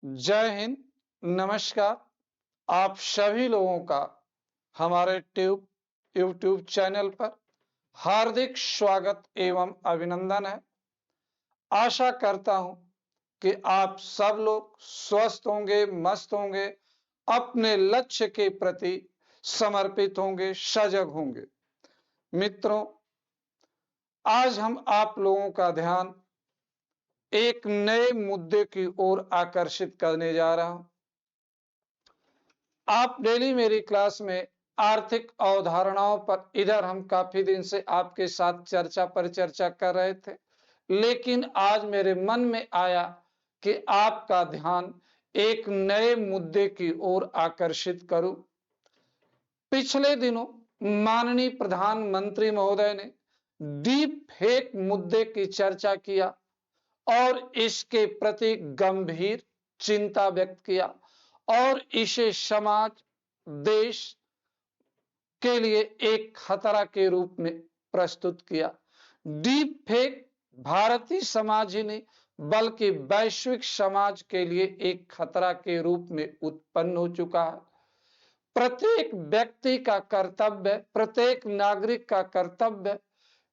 जय हिंद, नमस्कार। आप सभी लोगों का हमारे यूट्यूब चैनल पर हार्दिक स्वागत एवं अभिनंदन है। आशा करता हूं कि आप सब लोग स्वस्थ होंगे, मस्त होंगे, अपने लक्ष्य के प्रति समर्पित होंगे, सजग होंगे। मित्रों, आज हम आप लोगों का ध्यान एक नए मुद्दे की ओर आकर्षित करने जा रहा हूं। आप डेली मेरी क्लास में आर्थिक अवधारणाओं पर इधर हम काफी दिन से आपके साथ चर्चा कर रहे थे, लेकिन आज मेरे मन में आया कि आपका ध्यान एक नए मुद्दे की ओर आकर्षित करूं। पिछले दिनों माननीय प्रधानमंत्री महोदय ने डीप फेक मुद्दे की चर्चा किया और इसके प्रति गंभीर चिंता व्यक्त किया और इसे समाज, देश के लिए एक खतरा के रूप में प्रस्तुत किया। डीप फेक भारतीय समाज ही नहीं बल्कि वैश्विक समाज के लिए एक खतरा के रूप में उत्पन्न हो चुका है। प्रत्येक व्यक्ति का कर्तव्य, प्रत्येक नागरिक का कर्तव्य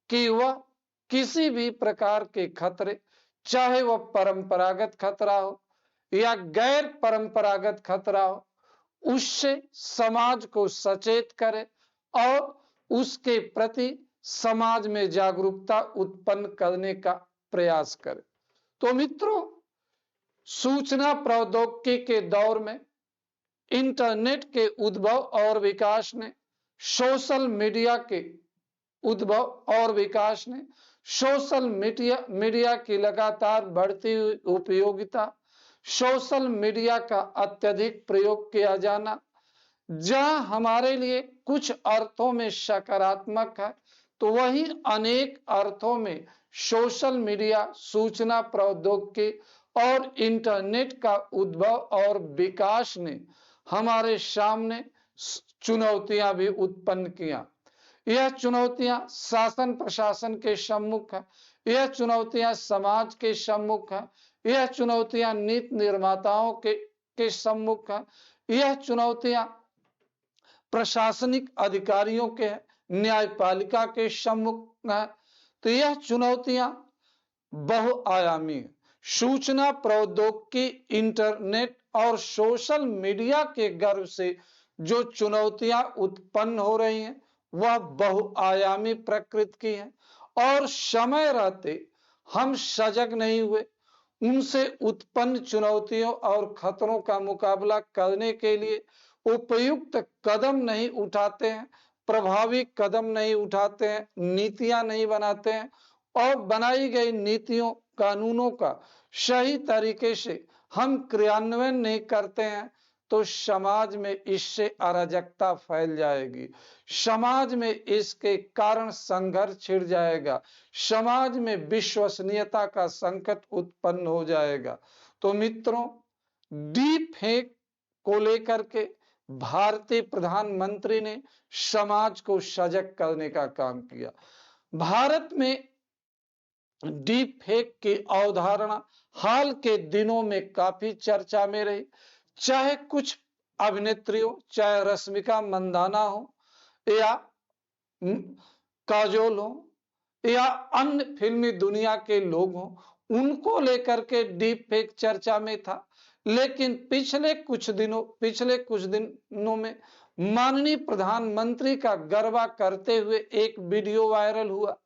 कि वह किसी भी प्रकार के खतरे, चाहे वह परंपरागत खतरा हो या गैर परंपरागत खतरा हो, उससे समाज को सचेत करे और उसके प्रति समाज में जागरूकता उत्पन्न करने का प्रयास करे। तो मित्रों, सूचना प्रौद्योगिकी के दौर में इंटरनेट के उद्भव और विकास ने सोशल मीडिया के उद्भव और विकास ने सोशल मीडिया की लगातार बढ़ती हुई उपयोगिता, सोशल मीडिया का अत्यधिक प्रयोग किया जाना, जहां हमारे लिए कुछ अर्थों में सकारात्मक है तो वहीं अनेक अर्थों में सोशल मीडिया, सूचना प्रौद्योगिकी और इंटरनेट का उद्भव और विकास ने हमारे सामने चुनौतियां भी उत्पन्न किया। यह चुनौतियां शासन प्रशासन के सम्मुख है, यह चुनौतियां समाज के सम्मुख है, यह चुनौतियां नीति निर्माताओं के सम्मुख है, यह चुनौतियां प्रशासनिक अधिकारियों के, न्यायपालिका के सम्मुख है। तो यह चुनौतियां बहुआयामी है। सूचना प्रौद्योगिकी, इंटरनेट और सोशल मीडिया के गर्भ से जो चुनौतियां उत्पन्न हो रही हैं वह बहुआयामी प्रकृति की है और समय रहते हम सजग नहीं हुए, उनसे उत्पन्न चुनौतियों और खतरों का मुकाबला करने के लिए उपयुक्त कदम नहीं उठाते हैं, प्रभावी कदम नहीं उठाते हैं, नीतियां नहीं बनाते हैं और बनाई गई नीतियों, कानूनों का सही तरीके से हम क्रियान्वयन नहीं करते हैं तो समाज में इससे अराजकता फैल जाएगी, समाज में इसके कारण संघर्ष छिड़ जाएगा, समाज में विश्वसनीयता का संकट उत्पन्न हो जाएगा। तो मित्रों, डीप फेक को लेकर के भारतीय प्रधानमंत्री ने समाज को सजग करने का काम किया। भारत में डीप फेक की अवधारणा हाल के दिनों में काफी चर्चा में रही। चाहे कुछ अभिनेत्रियों, चाहे रश्मिका मंदाना हो या काजोल हो या अन्य फिल्मी दुनिया के लोग हों, उनको लेकर के डीप फेक चर्चा में था। लेकिन पिछले कुछ दिनों में माननीय प्रधानमंत्री का गरबा करते हुए एक वीडियो वायरल हुआ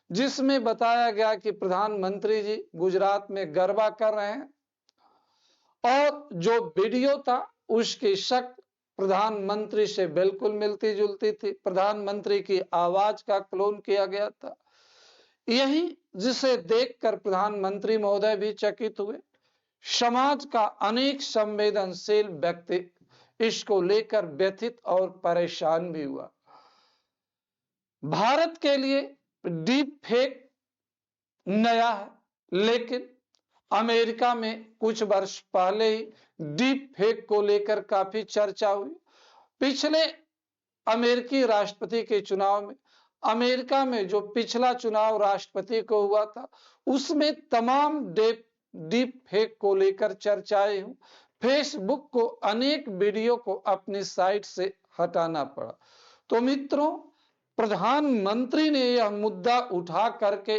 जिसमें बताया गया कि प्रधानमंत्री जी गुजरात में गरबा कर रहे हैं और जो वीडियो था उसकी शक्ल प्रधानमंत्री से बिल्कुल मिलती जुलती थी, प्रधानमंत्री की आवाज का क्लोन किया गया था। यही जिसे देखकर प्रधानमंत्री महोदय भी चकित हुए। समाज का अनेक संवेदनशील व्यक्ति इसको लेकर व्यथित और परेशान भी हुआ। भारत के लिए डीप फेक नया है, लेकिन अमेरिका में कुछ वर्ष पहले ही डीप फेक को लेकर काफी चर्चा हुई। पिछले अमेरिकी राष्ट्रपति के चुनाव में, अमेरिका में जो पिछला चुनाव राष्ट्रपति को हुआ था, उसमें तमाम डीप फेक को लेकर चर्चाएं हुई। फेसबुक को अनेक वीडियो को अपनी साइट से हटाना पड़ा। तो मित्रों, प्रधानमंत्री ने यह मुद्दा उठा करके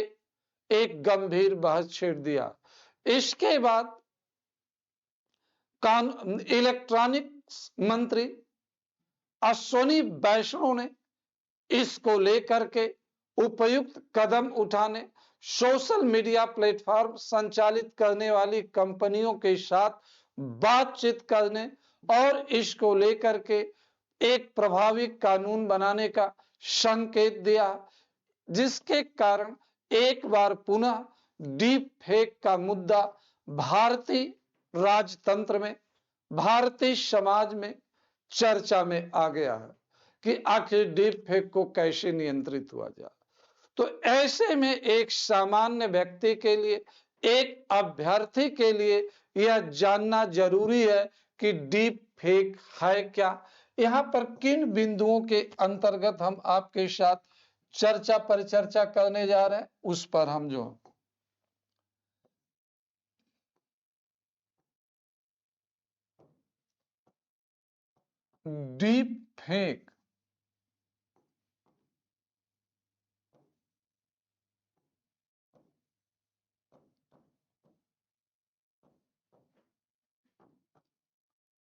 एक गंभीर बहस छेड़ दिया। इसके बाद इलेक्ट्रॉनिक्स मंत्री अश्विनी वैष्णव ने इसको लेकर के उपयुक्त कदम उठाने, सोशल मीडिया प्लेटफॉर्म संचालित करने वाली कंपनियों के साथ बातचीत करने और इसको लेकर के एक प्रभावी कानून बनाने का संकेत दिया, जिसके कारण एक बार पुनः डीप फेक का मुद्दा भारतीय राजतंत्र में, भारतीय समाज में चर्चा में आ गया है कि आखिर डीप फेक को कैसे नियंत्रित हुआ जाए। तो ऐसे में एक सामान्य व्यक्ति के लिए, एक अभ्यर्थी के लिए यह जानना जरूरी है कि डीप फेक है क्या। यहाँ पर किन बिंदुओं के अंतर्गत हम आपके साथ चर्चा परिचर्चा करने जा रहे हैं, उस पर हम जो डीप फेक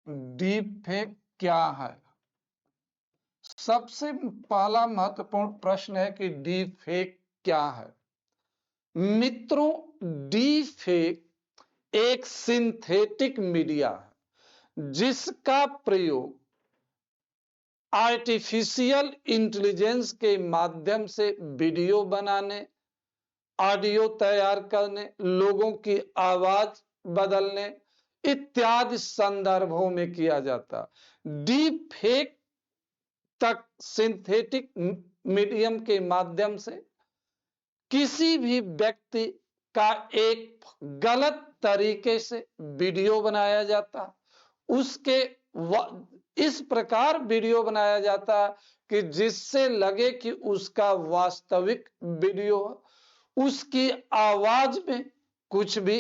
डीप फेक क्या है। सबसे पहला महत्वपूर्ण प्रश्न है कि डीप फेक क्या है। मित्रों, डीप फेक एक सिंथेटिक मीडिया है जिसका प्रयोग आर्टिफिशियल इंटेलिजेंस के माध्यम से वीडियो बनाने, ऑडियो तैयार करने, लोगों की आवाज बदलने इत्यादि संदर्भों में किया जाता। डीप फेक तक सिंथेटिक मीडियम के माध्यम से किसी भी व्यक्ति का एक गलत तरीके से वीडियो बनाया जाता, उसके इस प्रकार वीडियो बनाया जाता कि जिससे लगे कि उसका वास्तविक वीडियो, उसकी आवाज में कुछ भी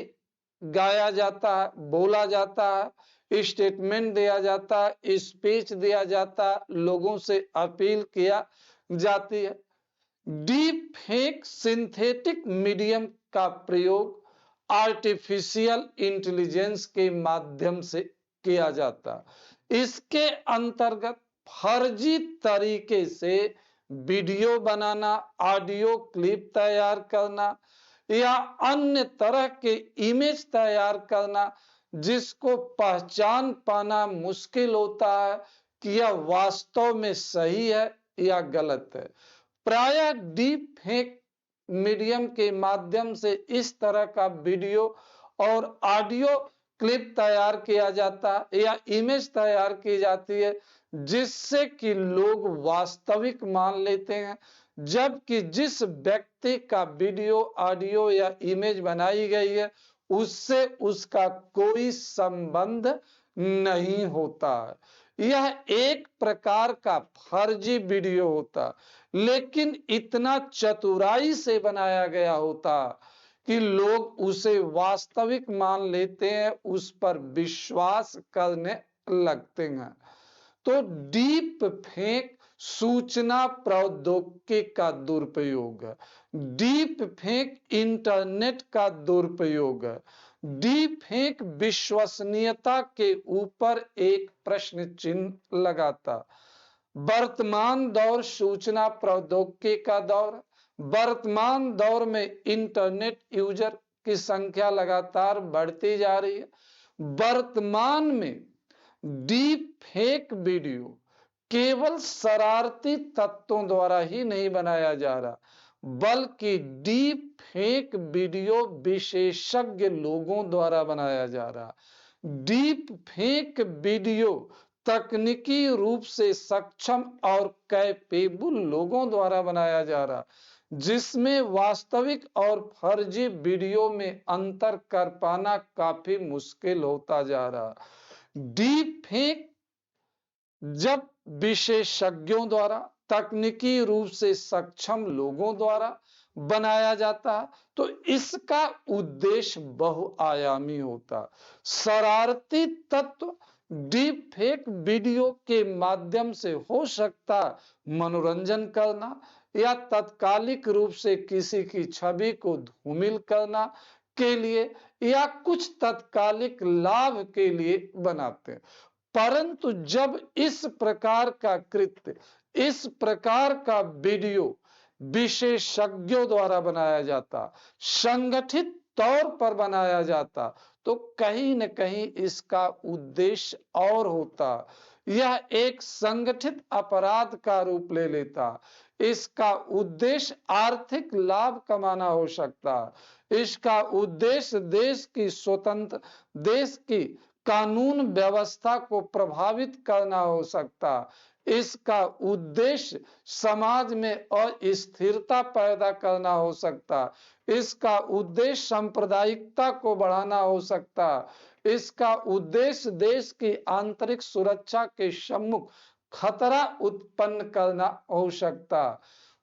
गाया जाता है, बोला जाता है, स्टेटमेंट दिया जाता है, स्पीच दिया जाता है, लोगों से अपील किया जाती है। डीप फेक सिंथेटिक मीडियम का प्रयोग आर्टिफिशियल इंटेलिजेंस के माध्यम से किया जाता। इसके अंतर्गत फर्जी तरीके से वीडियो बनाना, ऑडियो क्लिप तैयार करना या अन्य तरह के इमेज तैयार करना, जिसको पहचान पाना मुश्किल होता है कि यह वास्तव में सही है या गलत है। प्रायः डीप फेक मीडियम के माध्यम से इस तरह का वीडियो और ऑडियो क्लिप तैयार किया जाता है या इमेज तैयार की जाती है जिससे कि लोग वास्तविक मान लेते हैं, जबकि जिस व्यक्ति का वीडियो, ऑडियो या इमेज बनाई गई है उससे उसका कोई संबंध नहीं होता है। यह एक प्रकार का फर्जी वीडियो होता, लेकिन इतना चतुराई से बनाया गया होता कि लोग उसे वास्तविक मान लेते हैं, उस पर विश्वास करने लगते हैं। तो डीप फेक सूचना प्रौद्योगिकी का दुरुपयोग है, डीप फेक इंटरनेट का दुरुपयोग है, डीप फेक विश्वसनीयता के ऊपर एक प्रश्न चिन्ह लगाता। वर्तमान दौर सूचना प्रौद्योगिकी का दौर, वर्तमान दौर में इंटरनेट यूजर की संख्या लगातार बढ़ती जा रही है। वर्तमान में डीप फेक वीडियो केवल शरारती तत्वों द्वारा ही नहीं बनाया जा रहा, बल्कि डीप फेक वीडियो विशेषज्ञ लोगों द्वारा बनाया जा रहा। डीप फेक वीडियो तकनीकी रूप से सक्षम और कैपेबल लोगों द्वारा बनाया जा रहा, जिसमें वास्तविक और फर्जी वीडियो में अंतर कर पाना काफी मुश्किल होता जा रहा। डीप फेक जब विशेषज्ञों द्वारा, तकनीकी रूप से सक्षम लोगों द्वारा बनाया जाता है तो इसका उद्देश्य बहुआयामी होता। शरारती तत्व डीप फेक वीडियो के माध्यम से हो सकता मनोरंजन करना या तात्कालिक रूप से किसी की छवि को धूमिल करना के लिए या कुछ तात्कालिक लाभ के लिए बनाते हैं। परंतु जब इस प्रकार का कृत्य, इस प्रकार का वीडियो विशेषज्ञों द्वारा बनाया जाता, संगठित तौर पर बनाया जाता, तो कहीं न कहीं इसका उद्देश्य और होता। यह एक संगठित अपराध का रूप ले लेता। इसका उद्देश्य आर्थिक लाभ कमाना हो सकता। इसका उद्देश्य देश की स्वतंत्र, देश की कानून व्यवस्था को प्रभावित करना हो सकता। इसका उद्देश्य समाज में अस्थिरता पैदा करना हो सकता। इसका उद्देश्य सांप्रदायिकता को बढ़ाना हो सकता। इसका उद्देश्य देश की आंतरिक सुरक्षा के सम्मुख खतरा उत्पन्न करना हो सकता।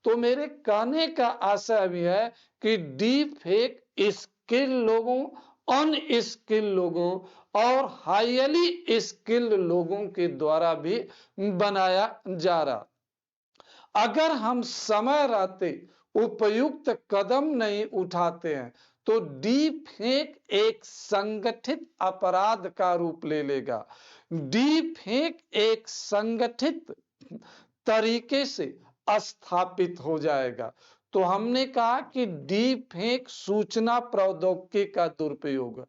तो मेरे कहने का आशय भी है कि डीप फेक स्किल लोगों, अनस्किल लोगों और हाईली स्किल्ड लोगों के द्वारा भी बनाया जा रहा। अगर हम समय रहते उपयुक्त कदम नहीं उठाते हैं तो डीप फेक एक संगठित अपराध का रूप ले लेगा। डीप फेक एक संगठित तरीके से स्थापित हो जाएगा। तो हमने कहा कि डीप फेक सूचना प्रौद्योगिकी का दुरुपयोग,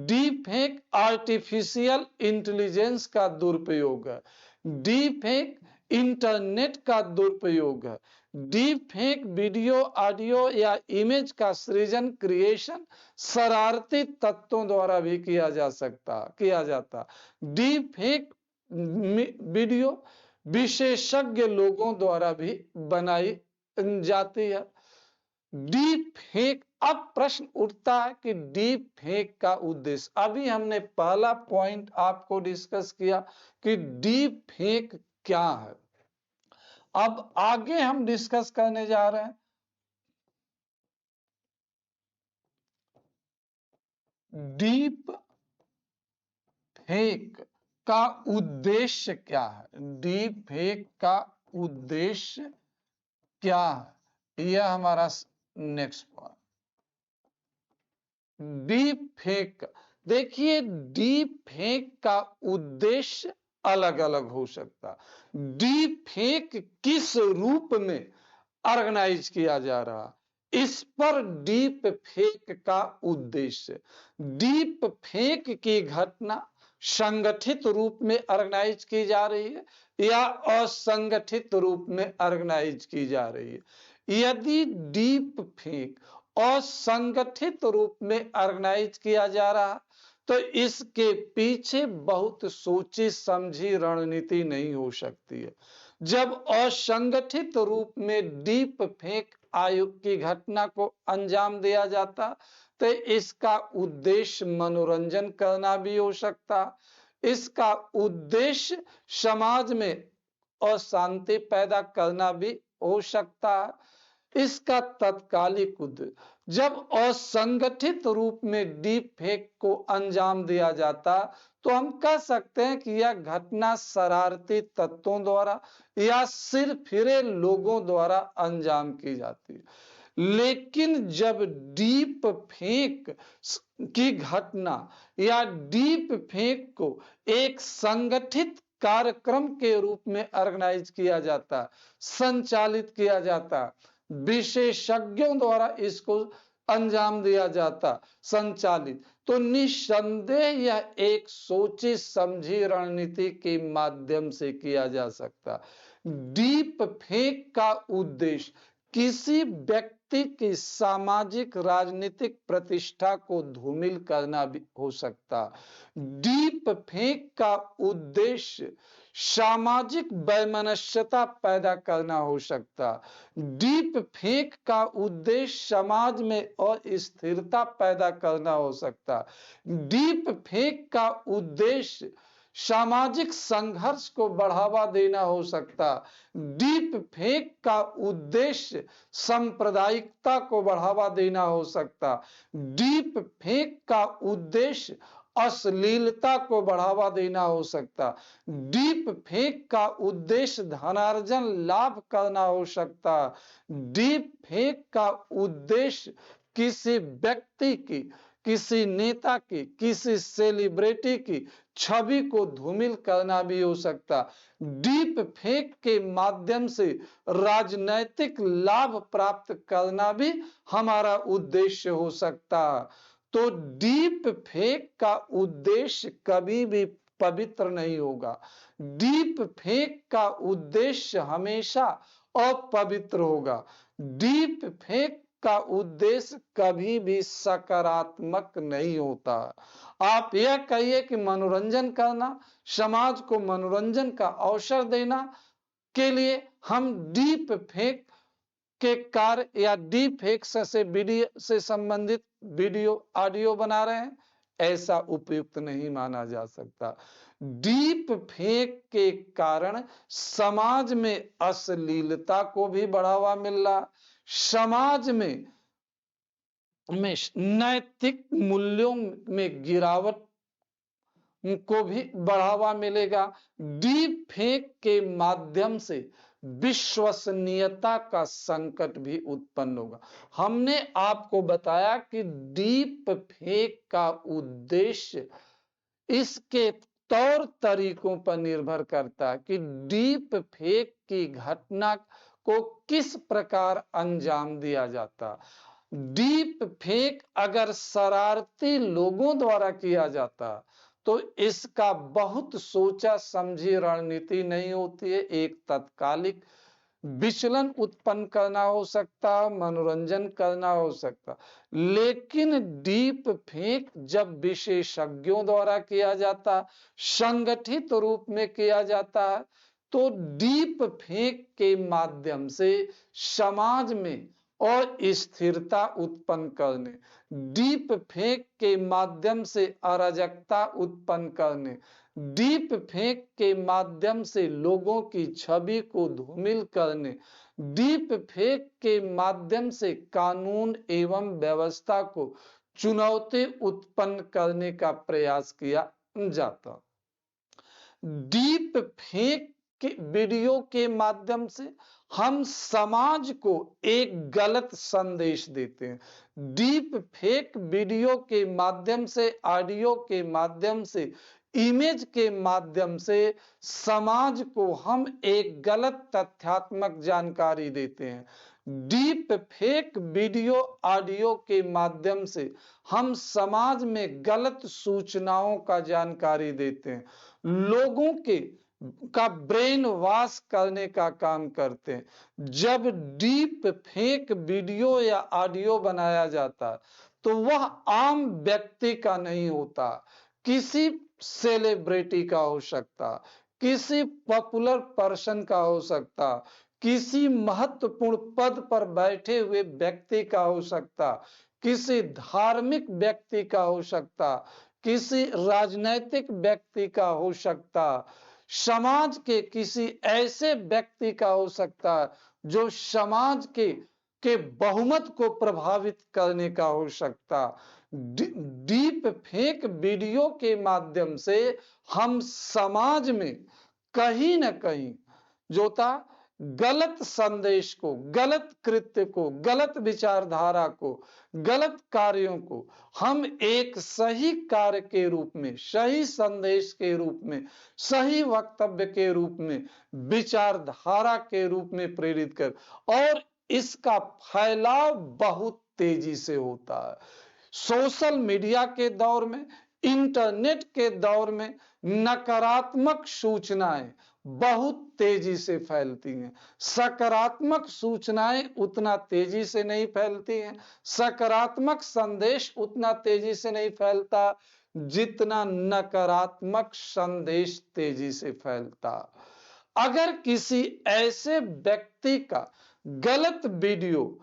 डीप फेक आर्टिफिशियल इंटेलिजेंस का दुरुपयोग है, डीप फेक इंटरनेट का दुरुपयोग है, डीप फेक वीडियो, ऑडियो या इमेज का सृजन, क्रिएशन शरारती तत्वों द्वारा भी किया जाता। डीप फेक वीडियो विशेषज्ञ लोगों द्वारा भी बनाई जाती है। डीप फेक, अब प्रश्न उठता है कि डीप फेक का उद्देश्य, अभी हमने पहला पॉइंट आपको डिस्कस किया कि डीप फेक क्या है। अब आगे हम डिस्कस करने जा रहे हैं डीप फेक का उद्देश्य क्या है। डीप फेक का उद्देश्य क्या है, यह हमारा नेक्स्ट पॉइंट। डीप फेक, देखिए डीप फेक का उद्देश्य अलग अलग हो सकता। डीप फेक किस रूप में ऑर्गेनाइज किया जा रहा, इस पर डीप फेक का उद्देश्य। डीप फेक की घटना संगठित रूप में ऑर्गेनाइज की जा रही है या असंगठित रूप में ऑर्गेनाइज की जा रही है। यदि डीप फेक असंगठित रूप में ऑर्गेनाइज किया जा रहा तो इसके पीछे बहुत सोची समझी रणनीति नहीं हो सकती है। जब असंगठित रूप में डीप फेक आयोग की घटना को अंजाम दिया जाता तो इसका उद्देश्य मनोरंजन करना भी हो सकता। इसका उद्देश्य समाज में अशांति पैदा करना भी हो सकता है। इसका तात्कालिक उद्देश्य, जब असंगठित रूप में डीप फेक को अंजाम दिया जाता तो हम कह सकते हैं कि यह घटना शरारती तत्वों द्वारा या सिर फिरे लोगों द्वारा अंजाम की जाती है। लेकिन जब डीप फेक की घटना या डीप फेक को एक संगठित कार्यक्रम के रूप में ऑर्गेनाइज किया जाता, संचालित किया जाता, विशेषज्ञों द्वारा इसको अंजाम दिया जाता, संचालित, तो निस्संदेह यह एक सोची समझी रणनीति के माध्यम से किया जा सकता। डीप फेक का उद्देश्य किसी व्यक्ति की सामाजिक राजनीतिक प्रतिष्ठा को धूमिल करना भी हो सकता। डीप फेक का उद्देश्य सामाजिक वैमनस्यता पैदा करना हो सकता। डीप फेक का उद्देश्य समाज में अस्थिरता पैदा करना हो सकता। डीप फेक का उद्देश्य सामाजिक संघर्ष को बढ़ावा देना हो सकता। डीप फेक का उद्देश्य सांप्रदायिकता को बढ़ावा देना हो सकता। डीप फेक का उद्देश्य अश्लीलता को बढ़ावा देना हो सकता। डीप फेक का उद्देश्य धनार्जन लाभ करना हो सकता। डीप फेक का उद्देश्य किसी व्यक्ति की, किसी नेता की, किसी सेलिब्रिटी की छवि को धूमिल करना भी हो सकता। डीप फेक के माध्यम से राजनैतिक लाभ प्राप्त करना भी हमारा उद्देश्य हो सकता। तो डीप फेक का उद्देश्य कभी भी पवित्र नहीं होगा। डीप फेक का उद्देश्य हमेशा अपवित्र होगा। डीप फेक का उद्देश्य कभी भी सकारात्मक नहीं होता। आप यह कहिए कि मनोरंजन करना, समाज को मनोरंजन का अवसर देना के लिए हम डीप फेक के कार्य या डीप फेक से वीडियो से संबंधित वीडियो ऑडियो बना रहे हैं, ऐसा उपयुक्त नहीं माना जा सकता। डीप फेक के कारण समाज में अश्लीलता को भी बढ़ावा मिल रहा, समाज में नैतिक मूल्यों में गिरावट को भी बढ़ावा मिलेगा। डीप फेक के माध्यम से विश्वसनीयता का संकट भी उत्पन्न होगा। हमने आपको बताया कि डीप फेक का उद्देश्य इसके तौर तरीकों पर निर्भर करता है कि डीप फेक की घटना को किस प्रकार अंजाम दिया जाता। डीप फेक अगर शरारती लोगों द्वारा किया जाता तो इसका बहुत सोचा समझी रणनीति नहीं होती है। एक तात्कालिक विचलन उत्पन्न करना हो सकता, मनोरंजन करना हो सकता। लेकिन डीप फेक जब विशेषज्ञों द्वारा किया जाता, संगठित रूप में किया जाता है, तो डीप फेक के माध्यम से समाज में और स्थिरता उत्पन्न करने, डीप फेक के माध्यम से अराजकता उत्पन्न करने, डीप फेक के माध्यम से लोगों की छवि को धूमिल करने, डीप फेक के माध्यम से कानून एवं व्यवस्था को चुनौती उत्पन्न करने का प्रयास किया जाता। डीप फेक के वीडियो के माध्यम से हम समाज को एक गलत संदेश देते हैं। डीप फेक वीडियो के माध्यम से, ऑडियो के माध्यम से, इमेज के माध्यम से समाज को हम एक गलत तथ्यात्मक जानकारी देते हैं। डीप फेक वीडियो ऑडियो के माध्यम से हम समाज में गलत सूचनाओं का जानकारी देते हैं, लोगों का ब्रेन वॉश करने का काम करते हैं। जब डीप फेक वीडियो या ऑडियो बनाया जाता तो वह आम व्यक्ति का नहीं होता, किसी सेलिब्रिटी का हो सकता, किसी पॉपुलर पर्सन का हो सकता, किसी महत्वपूर्ण पद पर बैठे हुए व्यक्ति का हो सकता, किसी धार्मिक व्यक्ति का हो सकता, किसी राजनैतिक व्यक्ति का हो सकता, समाज के किसी ऐसे व्यक्ति का हो सकता जो समाज के बहुमत को प्रभावित करने का हो सकता। डीप फेक वीडियो के माध्यम से हम समाज में कहीं न कहीं जो था गलत संदेश को, गलत कृत्य को, गलत विचारधारा को, गलत कार्यों को हम एक सही कार्य के रूप में, सही संदेश के रूप में, सही वक्तव्य के रूप में, विचारधारा के रूप में प्रेरित कर, और इसका फैलाव बहुत तेजी से होता है। सोशल मीडिया के दौर में, इंटरनेट के दौर में नकारात्मक सूचनाएं बहुत तेजी से फैलती हैं, सकारात्मक सूचनाएं उतना तेजी से नहीं फैलती हैं, सकारात्मक संदेश उतना तेजी से नहीं फैलता जितना नकारात्मक संदेश तेजी से फैलता। अगर किसी ऐसे व्यक्ति का गलत वीडियो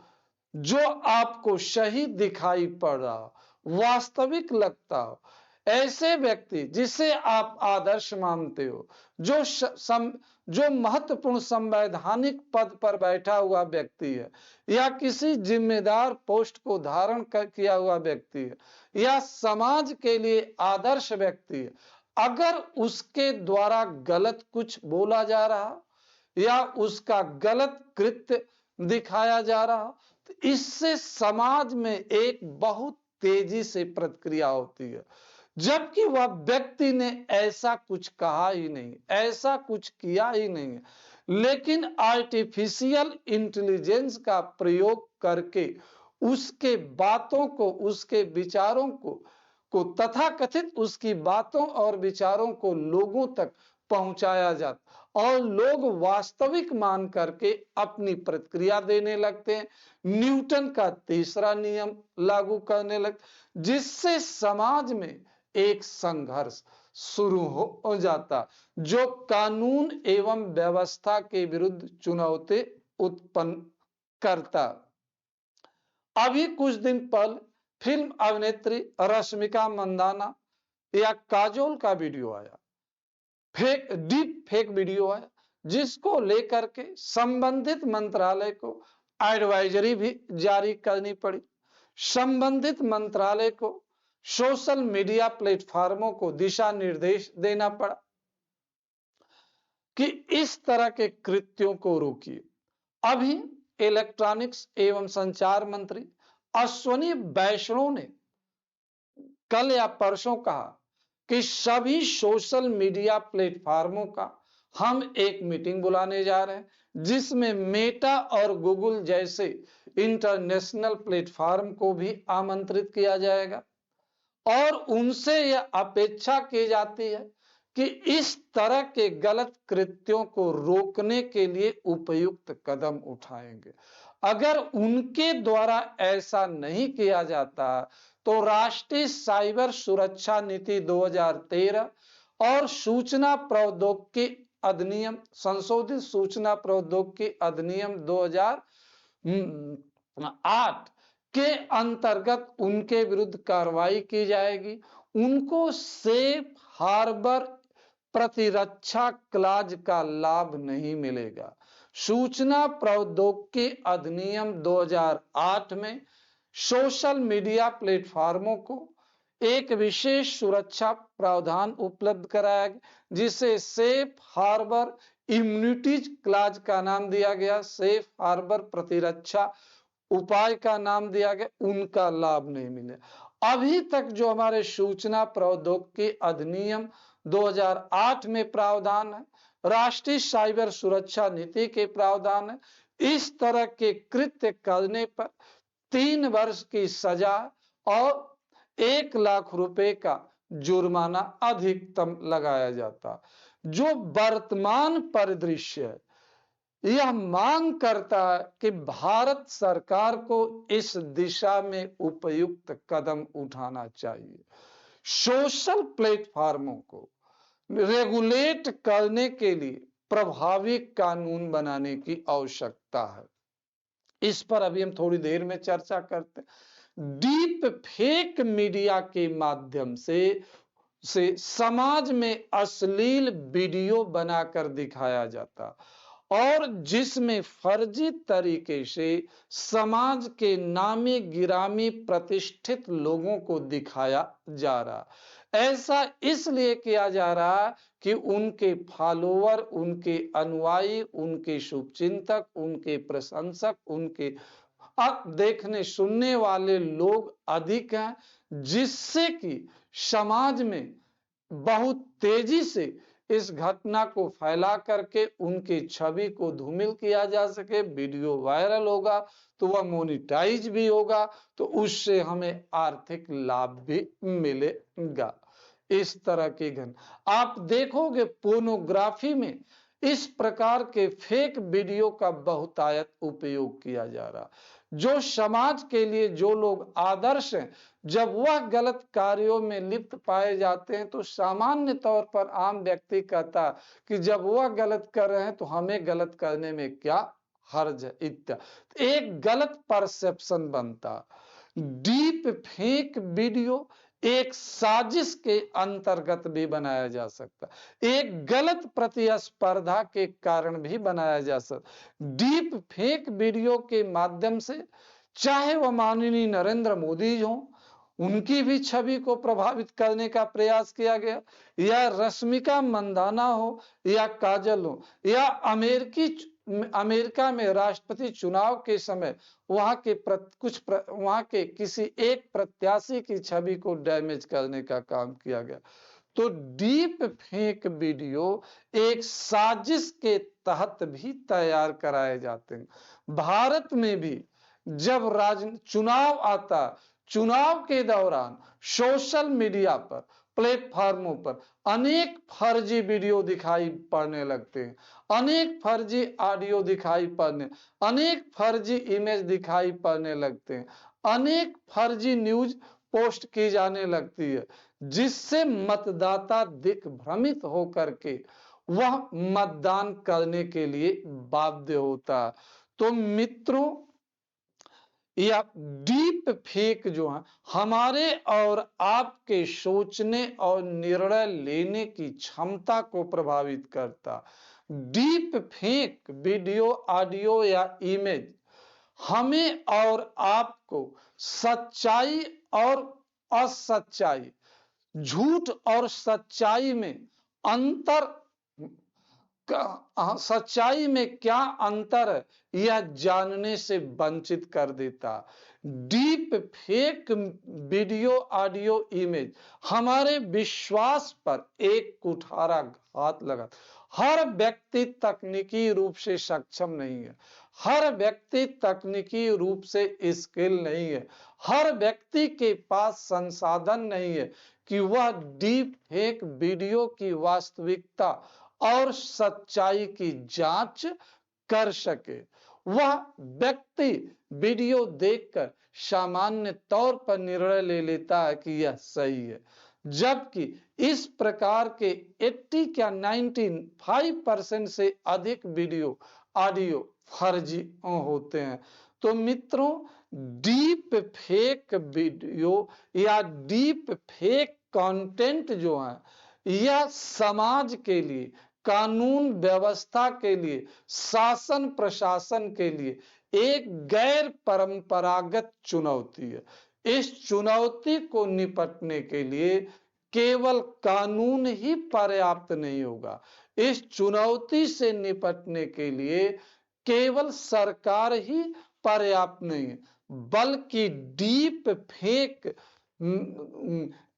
जो आपको सही दिखाई पड़ रहा, वास्तविक लगता हो, ऐसे व्यक्ति जिसे आप आदर्श मानते हो, जो महत्वपूर्ण संवैधानिक पद पर बैठा हुआ व्यक्ति है, या किसी जिम्मेदार पोस्ट को धारण किया हुआ व्यक्ति है, या समाज के लिए आदर्श व्यक्ति है, अगर उसके द्वारा गलत कुछ बोला जा रहा या उसका गलत कृत्य दिखाया जा रहा, तो इससे समाज में एक बहुत तेजी से प्रतिक्रिया होती है, जबकि वह व्यक्ति ने ऐसा कुछ कहा ही नहीं, ऐसा कुछ किया ही नहीं है, लेकिन आर्टिफिशियल इंटेलिजेंस का प्रयोग करके उसके बातों को, उसके विचारों को तथाकथित उसकी बातों और विचारों को लोगों तक पहुंचाया जाता और लोग वास्तविक मान करके अपनी प्रतिक्रिया देने लगते हैं, न्यूटन का तीसरा नियम लागू करने लगते, जिससे समाज में एक संघर्ष शुरू हो जाता, जो कानून एवं व्यवस्था के विरुद्ध चुनौती उत्पन्न करता। अभी कुछ दिन पहले फिल्म अभिनेत्री रश्मिका मंदाना या काजोल का वीडियो आया, डीप फेक वीडियो आया, जिसको लेकर के संबंधित मंत्रालय को एडवाइजरी भी जारी करनी पड़ी। संबंधित मंत्रालय को सोशल मीडिया प्लेटफॉर्मों को दिशा निर्देश देना पड़ा कि इस तरह के कृत्यों को रोकिए। अभी इलेक्ट्रॉनिक्स एवं संचार मंत्री अश्विनी वैष्णव ने कल या परसों कहा कि सभी सोशल मीडिया प्लेटफॉर्मों का हम एक मीटिंग बुलाने जा रहे हैं, जिसमें मेटा और गूगल जैसे इंटरनेशनल प्लेटफॉर्म को भी आमंत्रित किया जाएगा और उनसे यह अपेक्षा की जाती है कि इस तरह के गलत कृत्यों को रोकने के लिए उपयुक्त कदम उठाएंगे। अगर उनके द्वारा ऐसा नहीं किया जाता तो राष्ट्रीय साइबर सुरक्षा नीति 2013 और सूचना प्रौद्योगिकी अधिनियम, संशोधित सूचना प्रौद्योगिकी अधिनियम 2008 के अंतर्गत उनके विरुद्ध कार्रवाई की जाएगी। उनको सेफ हार्बर प्रतिरक्षा क्लॉज का लाभ नहीं मिलेगा। सूचना प्रौद्योगिकी अधिनियम 2008 में सोशल मीडिया प्लेटफॉर्मों को एक विशेष सुरक्षा प्रावधान उपलब्ध कराया गया, जिसे सेफ हार्बर इम्यूनिटीज क्लॉज का नाम दिया गया, सेफ हार्बर प्रतिरक्षा उपाय का नाम दिया गया, उनका लाभ नहीं मिले। अभी तक जो हमारे सूचना प्रौद्योगिकी अधिनियम 2008 में प्रावधान है, राष्ट्रीय साइबर सुरक्षा नीति के प्रावधान है, इस तरह के कृत्य करने पर 3 वर्ष की सजा और 1 लाख रुपए का जुर्माना अधिकतम लगाया जाता। जो वर्तमान परिदृश्य है, यह मांग करता है कि भारत सरकार को इस दिशा में उपयुक्त कदम उठाना चाहिए। सोशल प्लेटफॉर्मों को रेगुलेट करने के लिए प्रभावी कानून बनाने की आवश्यकता है। इस पर अभी हम थोड़ी देर में चर्चा करते हैं। डीप फेक मीडिया के माध्यम से समाज में अश्लील वीडियो बनाकर दिखाया जाता और जिसमें फर्जी तरीके से समाज के नामी गिरामी प्रतिष्ठित लोगों को दिखाया जा रहा। ऐसा इसलिए किया जा रहा कि उनके फॉलोअर, उनके अनुयायी, उनके शुभचिंतक, उनके प्रशंसक, उनके देखने सुनने वाले लोग अधिक हैं, जिससे कि समाज में बहुत तेजी से इस घटना को फैला करके उनकी छवि को धूमिल किया जा सके। वीडियो वायरल होगा तो वह मोनिटाइज भी होगा, तो उससे हमें आर्थिक लाभ भी मिलेगा। इस तरह की घटना आप देखोगे, पोर्नोग्राफी में इस प्रकार के फेक वीडियो का बहुतायत उपयोग किया जा रहा। जो समाज के लिए जो लोग आदर्श हैं, जब वह गलत कार्यों में लिप्त पाए जाते हैं तो सामान्य तौर पर आम व्यक्ति कहता कि जब वह गलत कर रहे हैं तो हमें गलत करने में क्या हर्ज है, इत्यादि। एक गलत परसेप्शन बनता। डीप फेक वीडियो एक साजिश के अंतर्गत भी बनाया जा सकता, एक गलत प्रतिस्पर्धा के कारण भी बनाया जा सकता। डीप फेक वीडियो के माध्यम से चाहे वह माननीय नरेंद्र मोदी हो, उनकी भी छवि को प्रभावित करने का प्रयास किया गया, या रश्मिका मंदाना हो, या काजल हो, या अमेरिका में राष्ट्रपति चुनाव के समय वहां के किसी एक प्रत्याशी की छवि को डैमेज करने का काम किया गया। तो डीप फेक वीडियो एक साजिश के तहत भी तैयार कराए जाते हैं। भारत में भी जब चुनाव आता, चुनाव के दौरान सोशल मीडिया पर, प्लेटफॉर्मों पर अनेक फर्जी वीडियो दिखाई पड़ने लगते हैं, अनेक फर्जी ऑडियो दिखाई पड़ने, अनेक फर्जी इमेज दिखाई पड़ने लगते हैं, अनेक फर्जी न्यूज पोस्ट की जाने लगती है, जिससे मतदाता दिग्भ्रमित होकर के वह मतदान करने के लिए बाध्य होता। तो मित्रों, या डीप फेक जो है हमारे और आपके सोचने और निर्णय लेने की क्षमता को प्रभावित करता। डीप फेक वीडियो, ऑडियो या इमेज हमें और आपको सच्चाई और असच्चाई, झूठ और सच्चाई में अंतर, सच्चाई में क्या अंतर है यह जानने से वंचित कर देता। Deep fake video, audio, image हमारे विश्वास पर एक कुठाराघात लगा। हर व्यक्ति तकनीकी रूप से सक्षम नहीं है, हर व्यक्ति तकनीकी रूप से स्किल नहीं है, हर व्यक्ति के पास संसाधन नहीं है कि वह डीप फेक वीडियो की वास्तविकता और सच्चाई की जांच कर सके। वह व्यक्ति वीडियो देखकर सामान्य तौर पर निर्णय ले लेता है कि यह सही है, जबकि इस प्रकार के 80 या 95% से अधिक वीडियो, ऑडियो फर्जी होते हैं। तो मित्रों, डीप फेक वीडियो या डीप फेक कंटेंट जो है, यह समाज के लिए, कानून व्यवस्था के लिए, शासन प्रशासन के लिए एक गैर परंपरागत चुनौती है। इस चुनौती को निपटने के लिए केवल कानून ही पर्याप्त नहीं होगा। इस चुनौती से निपटने के लिए केवल सरकार ही पर्याप्त नहीं है, बल्कि डीप फेक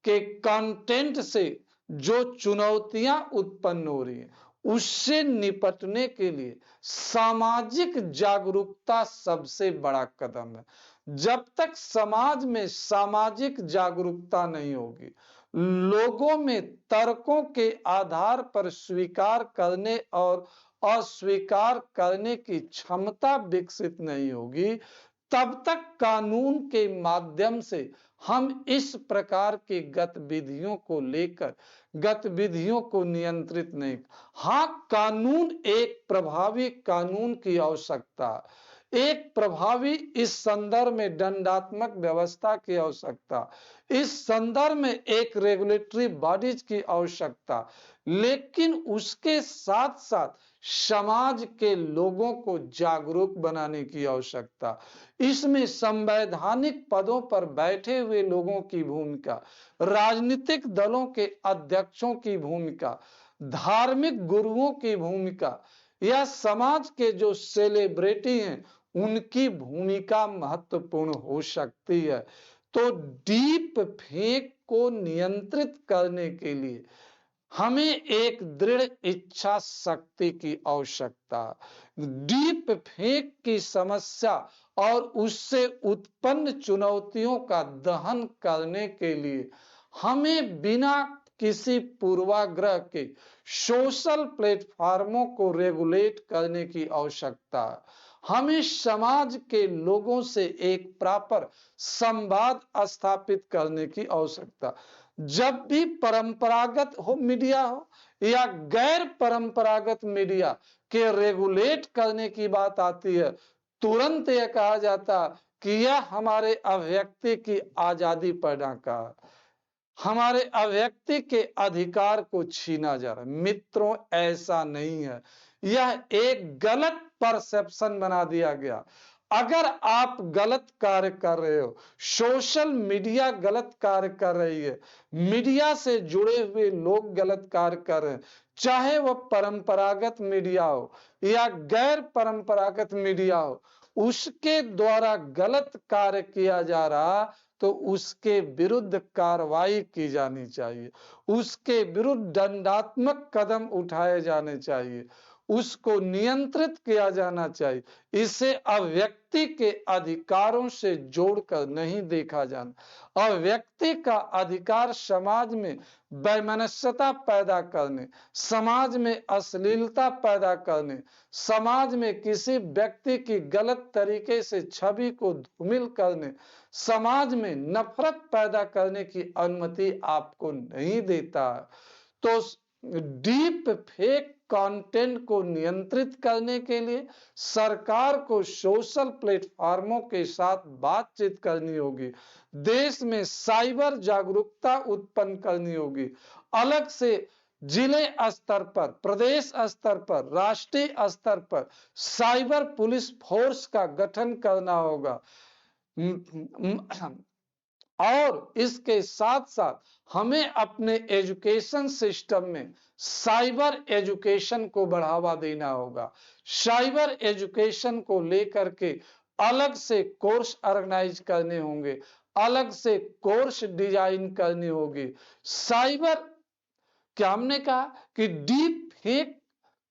के कंटेंट से जो चुनौतियां उत्पन्न हो रही हैं, उससे निपटने के लिए सामाजिक जागरूकता सबसे बड़ा कदम है। जब तक समाज में सामाजिक जागरूकता नहीं होगी, लोगों में तर्कों के आधार पर स्वीकार करने और अस्वीकार करने की क्षमता विकसित नहीं होगी, तब तक कानून के माध्यम से हम इस प्रकार की गतिविधियों को लेकर गतिविधियों को नियंत्रित नहीं। हाँ, कानून, एक प्रभावी कानून की आवश्यकता, एक प्रभावी इस संदर्भ में दंडात्मक व्यवस्था की आवश्यकता, इस संदर्भ में एक रेगुलेटरी बॉडीज की आवश्यकता, लेकिन उसके साथ साथ समाज के लोगों को जागरूक बनाने की आवश्यकता। इसमें संवैधानिक पदों पर बैठे हुए लोगों की भूमिका, राजनीतिक दलों के अध्यक्षों की भूमिका, धार्मिक गुरुओं की भूमिका या समाज के जो सेलिब्रिटी हैं उनकी भूमिका महत्वपूर्ण हो सकती है। तो डीप फेक को नियंत्रित करने के लिए हमें एक दृढ़ इच्छा शक्ति की आवश्यकता। डीप फेक की समस्या और उससे उत्पन्न चुनौतियों का दहन करने के लिए हमें बिना किसी पूर्वाग्रह के सोशल प्लेटफॉर्मों को रेगुलेट करने की आवश्यकता। हमें समाज के लोगों से एक प्रॉपर संवाद स्थापित करने की आवश्यकता। जब भी परंपरागत हो मीडिया हो या गैर परंपरागत मीडिया के रेगुलेट करने की बात आती है, तुरंत यह कहा जाता कि यह हमारे अभिव्यक्ति की आजादी पर डाका। हमारे अभिव्यक्ति के अधिकार को छीना जा रहा है। मित्रों, ऐसा नहीं है, यह एक गलत परसेप्शन बना दिया गया। अगर आप गलत कार्य कर रहे हो, सोशल मीडिया गलत कार्य कर रही है, मीडिया से जुड़े हुए लोग गलत कार्य कर रहे हैं, चाहे वह परंपरागत मीडिया हो या गैर परंपरागत मीडिया हो, उसके द्वारा गलत कार्य किया जा रहा तो उसके विरुद्ध कार्रवाई की जानी चाहिए, उसके विरुद्ध दंडात्मक कदम उठाए जाने चाहिए, उसको नियंत्रित किया जाना चाहिए। इसे अव्यक्ति के अधिकारों से जोड़कर नहीं देखा जाना। अव्यक्ति का अधिकार समाज में वैमनस्यता पैदा करने, समाज में अश्लीलता पैदा करने, समाज में किसी व्यक्ति की गलत तरीके से छवि को धूमिल करने, समाज में नफरत पैदा करने की अनुमति आपको नहीं देता। तो डीप फेक कंटेंट को नियंत्रित करने के लिए सरकार को सोशल प्लेटफॉर्मों के साथ बातचीत करनी होगी, देश में साइबर जागरूकता उत्पन्न करनी होगी, अलग से जिले स्तर पर, प्रदेश स्तर पर, राष्ट्रीय स्तर पर साइबर पुलिस फोर्स का गठन करना होगा। और इसके साथ साथ हमें अपने एजुकेशन सिस्टम में साइबर एजुकेशन को बढ़ावा देना होगा। साइबर एजुकेशन को लेकर के अलग से कोर्स ऑर्गेनाइज करने होंगे, अलग से कोर्स डिजाइन करनी होगी। साइबर, क्या हमने कहा कि डीप फेक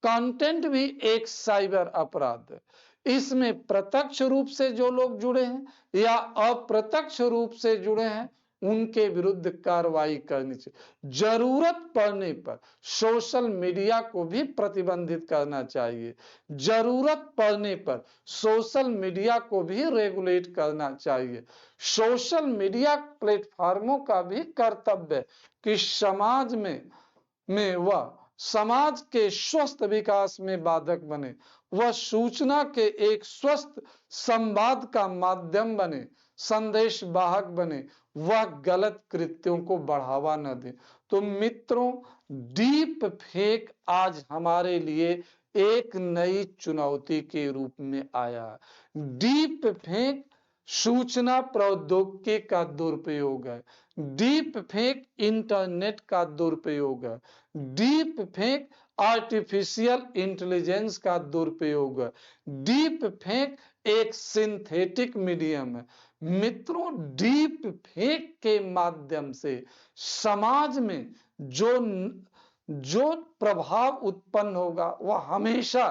कंटेंट भी एक साइबर अपराध है। इसमें प्रत्यक्ष रूप से जो लोग जुड़े हैं या अप्रत्यक्ष रूप से जुड़े हैं, उनके विरुद्ध कार्रवाई करनी चाहिए। जरूरत पड़ने पर सोशल मीडिया को भी प्रतिबंधित करना चाहिए, जरूरत पड़ने पर सोशल मीडिया को भी रेगुलेट करना चाहिए। सोशल मीडिया प्लेटफॉर्मों का भी कर्तव्य है कि समाज में वह समाज के स्वस्थ विकास में बाधक बने, वह सूचना के एक स्वस्थ संवाद का माध्यम बने, संदेश वाहक बने, वह गलत कृत्यों को बढ़ावा न दे। तो मित्रों, डीप फेक आज हमारे लिए एक नई चुनौती के रूप में आया है। डीप फेक सूचना प्रौद्योगिकी का दुरुपयोग है, डीप फेक इंटरनेट का दुरुपयोग है, डीप फेक आर्टिफिशियल इंटेलिजेंस का दुरुपयोग है, डीप फेक एक सिंथेटिक मीडियम है। मित्रों, डीप फेक के माध्यम से समाज में जो प्रभाव उत्पन्न होगा वह हमेशा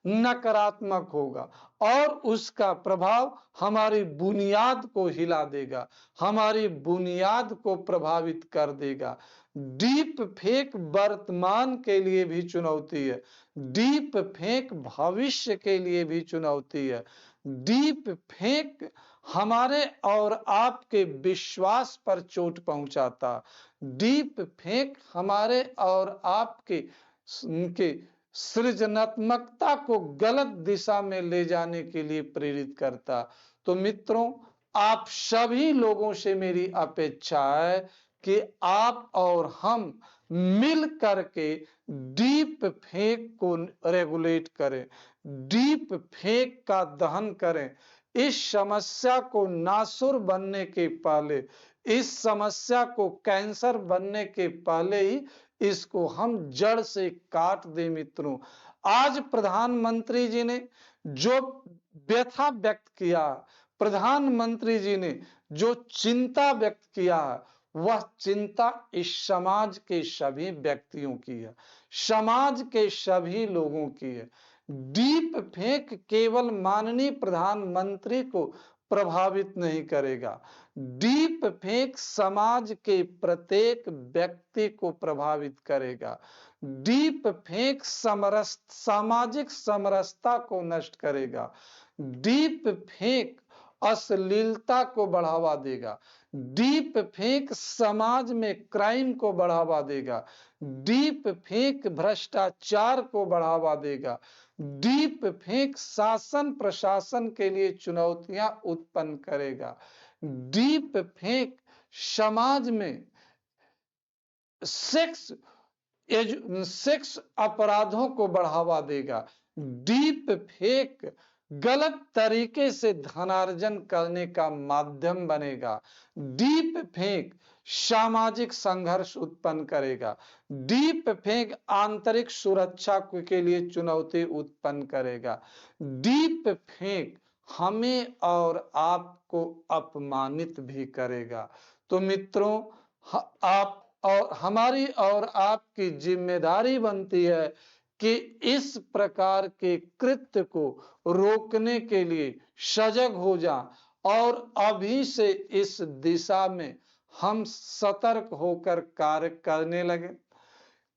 नकारात्मक होगा और उसका प्रभाव हमारी बुनियाद को हिला देगा, हमारी बुनियाद को प्रभावित कर देगा। डीप फेक वर्तमान के लिए भी चुनौती है, डीप फेक भविष्य के लिए भी चुनौती है। डीप फेक हमारे और आपके विश्वास पर चोट पहुंचाता, डीप फेक हमारे और आपके सृजनात्मकता को गलत दिशा में ले जाने के लिए प्रेरित करता। तो मित्रों, आप सभी लोगों से मेरी अपेक्षा है कि आप और हम मिल करके डीप फेक को रेगुलेट करें, डीप फेक का दहन करें। इस समस्या को नासुर बनने के पहले, इस समस्या को कैंसर बनने के पहले ही इसको हम जड़ से काट दें। मित्रों, आज प्रधानमंत्री जी ने जो व्यथा व्यक्त किया, प्रधानमंत्री जी ने जो चिंता व्यक्त किया, वह चिंता इस समाज के सभी व्यक्तियों की है, समाज के सभी लोगों की है। डीप फेक केवल माननीय प्रधानमंत्री को प्रभावित नहीं करेगा, डीप फेक समाज के प्रत्येक व्यक्ति को प्रभावित करेगा। डीप फेक सामाजिक समरसता को नष्ट करेगा, डीप फेक अश्लीलता को बढ़ावा देगा, डीप फेक समाज में क्राइम को बढ़ावा देगा, डीप फेक भ्रष्टाचार को बढ़ावा देगा, डीप फेक शासन प्रशासन के लिए चुनौतियां उत्पन्न करेगा, डीप फेक समाज में सेक्स अपराधों को बढ़ावा देगा। डीप फेक गलत तरीके से धनार्जन करने का माध्यम बनेगा। डीप फेक सामाजिक संघर्ष उत्पन्न करेगा। डीप फेक आंतरिक सुरक्षा के लिए चुनौती उत्पन्न करेगा। डीप फेक हमें और आपको अपमानित भी करेगा। तो मित्रों, आप और हमारी और आपकी जिम्मेदारी बनती है कि इस प्रकार के कृत्य को रोकने के लिए सजग हो जाएं और अभी से इस दिशा में हम सतर्क होकर कार्य करने लगे।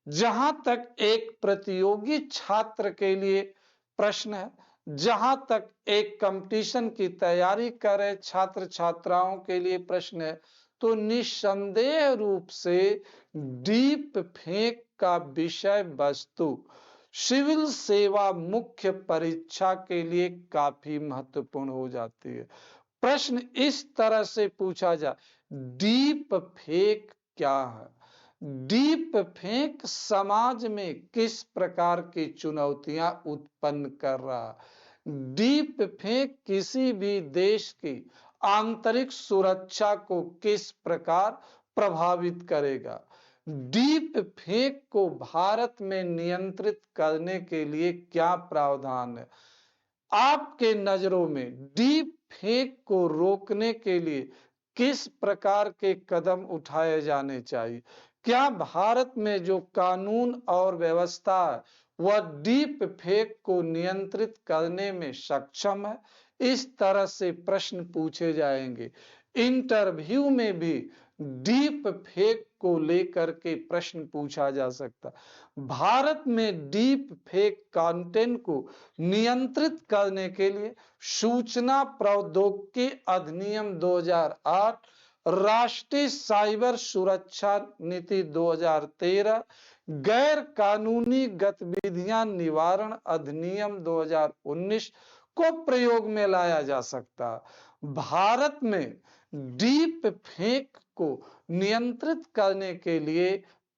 जहां तक एक प्रतियोगी छात्र के लिए प्रश्न है, जहां तक एक कंपटीशन की तैयारी कर रहे छात्र छात्राओं के लिए प्रश्न है, तो निस्संदेह रूप से डीप फेक का विषय वस्तु सिविल सेवा मुख्य परीक्षा के लिए काफी महत्वपूर्ण हो जाती है। प्रश्न इस तरह से पूछा जाए, डीप फेक क्या है? डीप फेक समाज में किस प्रकार की चुनौतियां उत्पन्न कर रहा है? डीप फेक किसी भी देश की आंतरिक सुरक्षा को किस प्रकार प्रभावित करेगा? डीप फेक को भारत में नियंत्रित करने के लिए क्या प्रावधान है? आपके नजरों में डीप फेक को रोकने के लिए किस प्रकार के कदम उठाए जाने चाहिए? क्या भारत में जो कानून और व्यवस्था है वह डीप फेक को नियंत्रित करने में सक्षम है? इस तरह से प्रश्न पूछे जाएंगे। इंटरव्यू में भी डीप फेक को लेकर के प्रश्न पूछा जा सकता। भारत में डीप फेक कंटेंट को नियंत्रित करने के लिए सूचना प्रौद्योगिकी अधिनियम 2008, राष्ट्रीय साइबर सुरक्षा नीति 2013, गैर कानूनी गतिविधियां निवारण अधिनियम 2019 को प्रयोग में लाया जा सकता। भारत में डीप फेक को नियंत्रित करने के लिए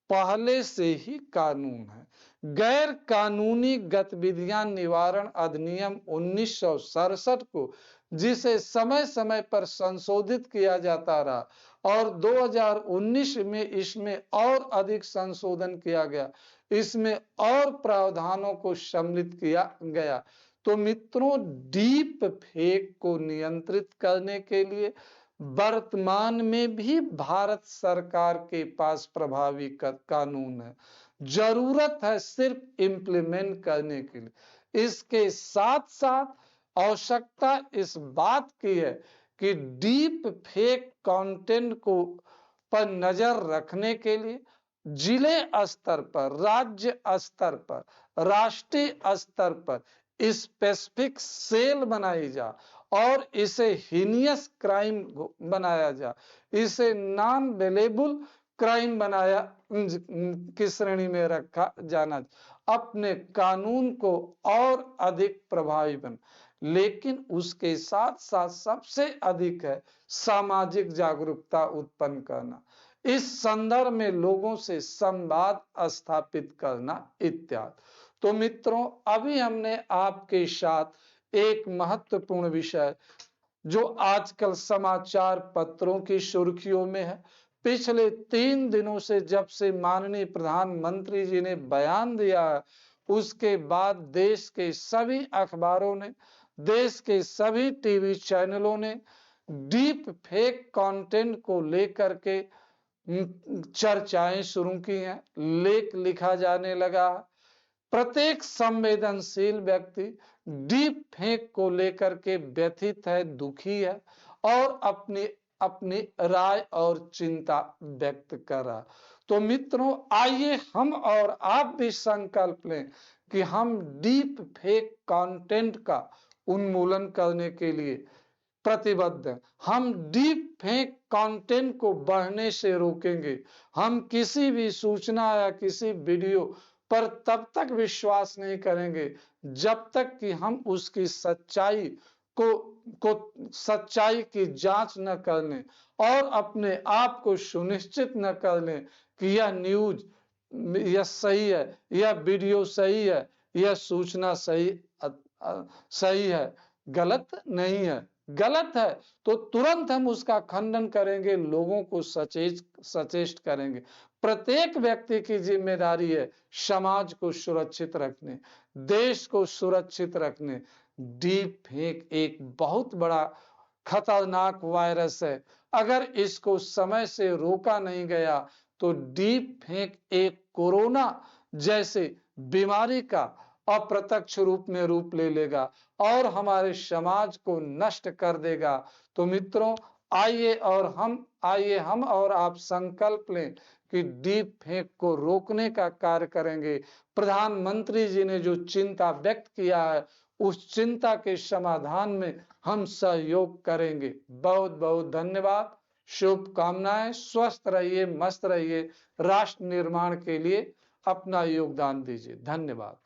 पहले से ही कानून है। गैर कानूनी गतिविधियां निवारण अधिनियम 1967 को, जिसे समय समय पर संशोधित किया जाता रहा और 2019 में इसमें और अधिक संशोधन किया गया, इसमें और प्रावधानों को सम्मिलित किया गया। तो मित्रों, डीप फेक को नियंत्रित करने के लिए वर्तमान में भी भारत सरकार के पास प्रभावी कानून है। जरूरत है सिर्फ इम्प्लीमेंट करने के लिए। इसके साथ साथ आवश्यकता इस बात की है कि डीप फेक कंटेंट को पर नजर रखने के लिए जिले स्तर पर, राज्य स्तर पर, राष्ट्रीय स्तर पर स्पेसिफिक सेल बनाई जा और इसे हीनियस क्राइम बनाया जा, इसे नॉन बेलेबल क्राइम बनाया की श्रेणी में रखा जाना, अपने कानून को और अधिक प्रभावी बन। लेकिन उसके साथ साथ सबसे अधिक है सामाजिक जागरूकता उत्पन्न करना, इस संदर्भ में लोगों से संवाद स्थापित करना इत्यादि। तो मित्रों, अभी हमने आपके साथ एक महत्वपूर्ण विषय जो आजकल समाचार पत्रों की सुर्खियों में है, पिछले 3 दिनों से जब से माननीय प्रधानमंत्री जी ने बयान दिया है, उसके बाद देश के सभी अखबारों ने, देश के सभी टीवी चैनलों ने डीप फेक कंटेंट को लेकर के चर्चाएं शुरू की हैं, लेख लिखा जाने लगा। प्रत्येक संवेदनशील व्यक्ति डीप फेक को लेकर के व्यथित है, दुखी है और अपनी राय और चिंता व्यक्त कर रहा। तो मित्रों, आइए हम और आप भी संकल्प लें कि हम डीप फेक कंटेंट का उन्मूलन करने के लिए प्रतिबद्ध हैं। हम डीप फेक कंटेंट को बढ़ने से रोकेंगे। हम किसी भी सूचना या किसी वीडियो पर तब तक विश्वास नहीं करेंगे जब तक कि हम उसकी सच्चाई की जांच न कर लें और अपने आप को सुनिश्चित न कर लें कि यह न्यूज यह सही है, यह वीडियो सही है, यह सूचना सही है। गलत नहीं है, गलत है तो तुरंत हम उसका खंडन करेंगे, लोगों को सचेत करेंगे। प्रत्येक व्यक्ति की जिम्मेदारी है समाज को सुरक्षित रखने, देश को सुरक्षित रखने। डीप फेक एक बहुत बड़ा खतरनाक वायरस है। अगर इसको समय से रोका नहीं गया तो डीप फेक एक कोरोना जैसे बीमारी का अप्रत्यक्ष रूप में रूप ले लेगा और हमारे समाज को नष्ट कर देगा। तो मित्रों, आइए हम और आप संकल्प लें कि डीप फेक को रोकने का कार्य करेंगे। प्रधानमंत्री जी ने जो चिंता व्यक्त किया है, उस चिंता के समाधान में हम सहयोग करेंगे। बहुत बहुत धन्यवाद, शुभकामनाएं। स्वस्थ रहिए, मस्त रहिए, राष्ट्र निर्माण के लिए अपना योगदान दीजिए। धन्यवाद।